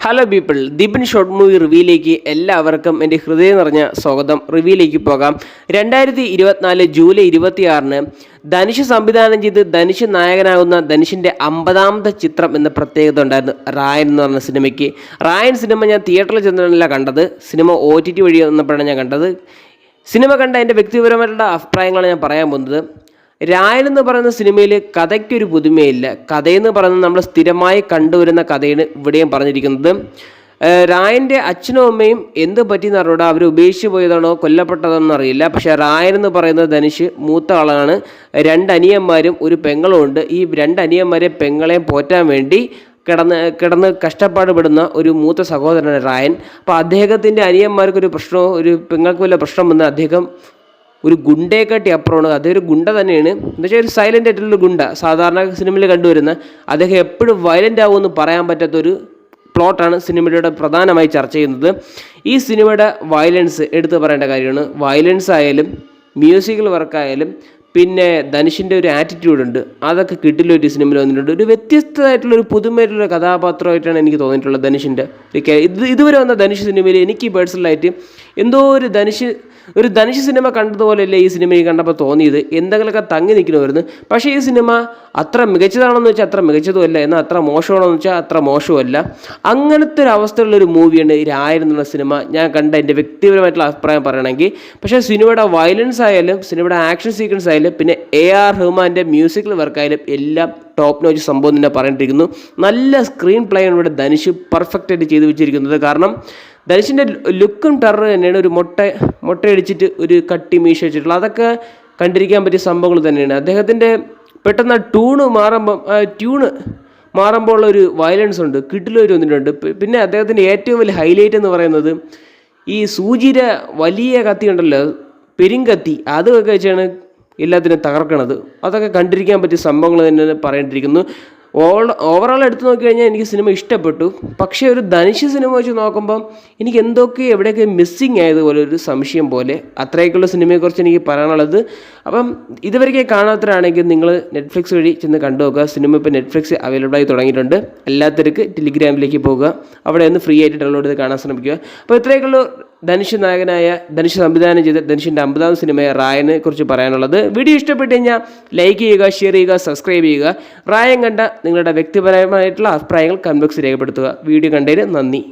Hello people, Deepan short movie റിവ്യൂയിലേക്ക് എല്ലാവർക്കും എൻ്റെ ഹൃദയം നിറഞ്ഞ സ്വാഗതം. റിവ്യൂയിലേക്ക് പോകാം. 2024 ജൂലൈ 26 ധനുഷ് സംവിധാനം ചെയ്ത് ധനുഷ് നായകനാകുന്ന ധനുഷിൻ്റെ 50ാമത്തെ ചിത്രം എന്ന പ്രത്യേകത ഉണ്ടായിരുന്നു റായൻ എന്ന് പറഞ്ഞ സിനിമയ്ക്ക്. റായൻ സിനിമ ഞാൻ തിയേറ്ററിൽ ചെന്നല്ല കണ്ടത്, സിനിമ OTT വഴി വന്നപ്പോഴാണ് ഞാൻ കണ്ടത്. സിനിമ കണ്ട എൻ്റെ വ്യക്തിപരമായിട്ടുള്ള അഭിപ്രായങ്ങളാണ് ഞാൻ പറയാൻ പോകുന്നത്. രായൻ എന്ന് പറയുന്ന സിനിമയിൽ കഥയ്ക്കൊരു പുതുമയില്ല. കഥയെന്ന് പറയുന്നത് നമ്മൾ സ്ഥിരമായി കണ്ടുവരുന്ന കഥയാണ് ഇവിടെയും പറഞ്ഞിരിക്കുന്നത്. രായൻ്റെ അച്ഛനും അമ്മയും എന്ത് പറ്റിയെന്ന് അറിഞ്ഞൂടാ, അവർ ഉപേക്ഷിച്ച് പോയതാണോ കൊല്ലപ്പെട്ടതാണോ അറിയില്ല. പക്ഷേ രായൻ എന്ന് പറയുന്നത് ധനുഷ് മൂത്ത ആളാണ്. 2 അനിയന്മാരും ഒരു പെങ്ങളും ഉണ്ട്. ഈ 2 അനിയന്മാരെ പെങ്ങളെയും പോറ്റാൻ വേണ്ടി കിടന്ന് കഷ്ടപ്പാട് പെടുന്ന ഒരു മൂത്ത സഹോദരനാണ് രായൻ. അപ്പോൾ അദ്ദേഹത്തിൻ്റെ അനിയന്മാർക്കൊരു പ്രശ്നമോ ഒരു പെങ്ങൾക്ക് വല്ല പ്രശ്നം വന്ന് അദ്ദേഹം ഒരു ഗുണ്ടയെക്കാട്ടി അപ്പുറമാണ്. അദ്ദേഹം ഒരു ഗുണ്ട തന്നെയാണ്. എന്ന് വെച്ചാൽ ഒരു സൈലൻ്റ് ആയിട്ടുള്ള ഗുണ്ട, സാധാരണ സിനിമയിൽ കണ്ടുവരുന്ന. അദ്ദേഹം എപ്പോഴും വയലൻ്റ് ആവുമെന്ന് പറയാൻ പറ്റാത്തൊരു പ്ലോട്ടാണ് സിനിമയുടെ പ്രധാനമായി ചർച്ച ചെയ്യുന്നത്. ഈ സിനിമയുടെ വയലൻസ് എടുത്തു പറയേണ്ട കാര്യമാണ്. വയലൻസ് ആയാലും മ്യൂസിക്കൽ വർക്കായാലും പിന്നെ ധനുഷിൻ്റെ ഒരു ആറ്റിറ്റ്യൂഡുണ്ട്, അതൊക്കെ കിട്ടില്ല ഒരു സിനിമയിൽ വന്നിട്ടുണ്ട്. ഒരു വ്യത്യസ്തമായിട്ടുള്ളൊരു പുതുമയായിട്ടുള്ള കഥാപാത്രമായിട്ടാണ് എനിക്ക് തോന്നിയിട്ടുള്ളത് ധനുഷിൻ്റെ. ഇതുവരെ വന്ന ധനുഷ് സിനിമയിൽ എനിക്ക് പേഴ്സണലായിട്ട് എന്തോ ഒരു ധനുഷ് സിനിമ കണ്ടതുപോലെയല്ലേ ഈ സിനിമ കണ്ടപ്പോൾ തോന്നിയത്. എന്തെങ്കിലുമൊക്കെ തങ്ങി നിൽക്കണമായിരുന്നു. പക്ഷേ ഈ സിനിമ അത്ര മികച്ചതാണെന്ന് വെച്ചാൽ അത്ര മികച്ചതുമല്ല, എന്നാൽ അത്ര മോശമാണെന്ന് വെച്ചാൽ അത്ര മോശവുമല്ല. അങ്ങനത്തെ ഒരു അവസ്ഥയുള്ളൊരു മൂവിയാണ് ഈ രായൻ എന്നുള്ള സിനിമ. ഞാൻ കണ്ട എൻ്റെ വ്യക്തിപരമായിട്ടുള്ള അഭിപ്രായം പറയണമെങ്കിൽ. പക്ഷേ സിനിമയുടെ വയലൻസ് ആയാലും സിനിമയുടെ ആക്ഷൻ സീക്വൻസ് ആയാലും പിന്നെ AR റഹ്മാൻ്റെ മ്യൂസിക്കൽ വർക്കായാലും എല്ലാം ടോപ്പ് നോച്ച് സംഭവം തന്നെ പറഞ്ഞിട്ടിരിക്കുന്നു. നല്ല സ്ക്രീൻ പ്ലേ ആണ് ഇവിടെ ധനുഷ് പെർഫെക്റ്റായിട്ട് ചെയ്തു വെച്ചിരിക്കുന്നത്. കാരണം ധനുഷിൻ്റെ ലുക്കും ടെറർ തന്നെയാണ്. ഒരു മുട്ടയടിച്ചിട്ട് ഒരു കട്ടി മീശ വെച്ചിട്ടുള്ള അതൊക്കെ കണ്ടിരിക്കാൻ പറ്റിയ സംഭവങ്ങൾ തന്നെയാണ്. അദ്ദേഹത്തിൻ്റെ പെട്ടെന്ന് ട്യൂണ് മാറുമ്പോൾ ഉള്ള ഒരു വയലൻസ് ഉണ്ട്, കിടിലൊരു വന്നിട്ടുണ്ട്. പിന്നെ അദ്ദേഹത്തിൻ്റെ ഏറ്റവും വലിയ ഹൈലൈറ്റ് എന്ന് പറയുന്നത് ഈ സൂചിയുടെ വലിയ കത്തി ഉണ്ടല്ലോ, പെരുങ്കത്തി, അതൊക്കെ വെച്ചാണ് എല്ലാത്തിനും തകർക്കണത്. അതൊക്കെ കണ്ടിരിക്കാൻ പറ്റിയ സംഭവങ്ങൾ തന്നെ പറയേണ്ടിയിരിക്കുന്നു. ഓവറോൾ എടുത്തു നോക്കിക്കഴിഞ്ഞാൽ എനിക്ക് സിനിമ ഇഷ്ടപ്പെട്ടു. പക്ഷേ ഒരു ധനുഷ് സിനിമ വെച്ച് നോക്കുമ്പം എനിക്ക് എവിടെയൊക്കെ മിസ്സിങ് ആയതുപോലെ ഒരു സംശയം പോലെ. അത്രയൊക്കെയുള്ള സിനിമയെക്കുറിച്ച് എനിക്ക് പറയാനുള്ളത്. അപ്പം ഇതുവരെയൊക്കെ കാണാത്തവരാണെങ്കിൽ നിങ്ങൾ നെറ്റ്ഫ്ലിക്സ് വഴി ചെന്ന് കണ്ടു നോക്കുക. സിനിമ ഇപ്പോൾ നെറ്റ്ഫ്ലിക്സ് അവൈലബിൾ ആയി തുടങ്ങിയിട്ടുണ്ട്. എല്ലാത്തവർക്ക് ടെലിഗ്രാമിലേക്ക് പോകുക, അവിടെ നിന്ന് ഫ്രീ ആയിട്ട് ഡൗൺലോഡ് ചെയ്ത് കാണാൻ ശ്രമിക്കുക. അപ്പോൾ ഇത്രയൊക്കെയുള്ള ധനുഷ് സംവിധാനം ചെയ്ത ധനുഷിൻ്റെ 50ാം സിനിമയായ റായനെ കുറിച്ച് പറയാനുള്ളത്. വീഡിയോ ഇഷ്ടപ്പെട്ട് കഴിഞ്ഞാൽ ലൈക്ക് ചെയ്യുക, ഷെയർ ചെയ്യുക, സബ്സ്ക്രൈബ് ചെയ്യുക. റായൻ കണ്ട നിങ്ങളുടെ വ്യക്തിപരമായിട്ടുള്ള അഭിപ്രായങ്ങൾ കമന്റ് ബോക്സിൽ രേഖപ്പെടുത്തുക. വീഡിയോ കണ്ടതിന് നന്ദി.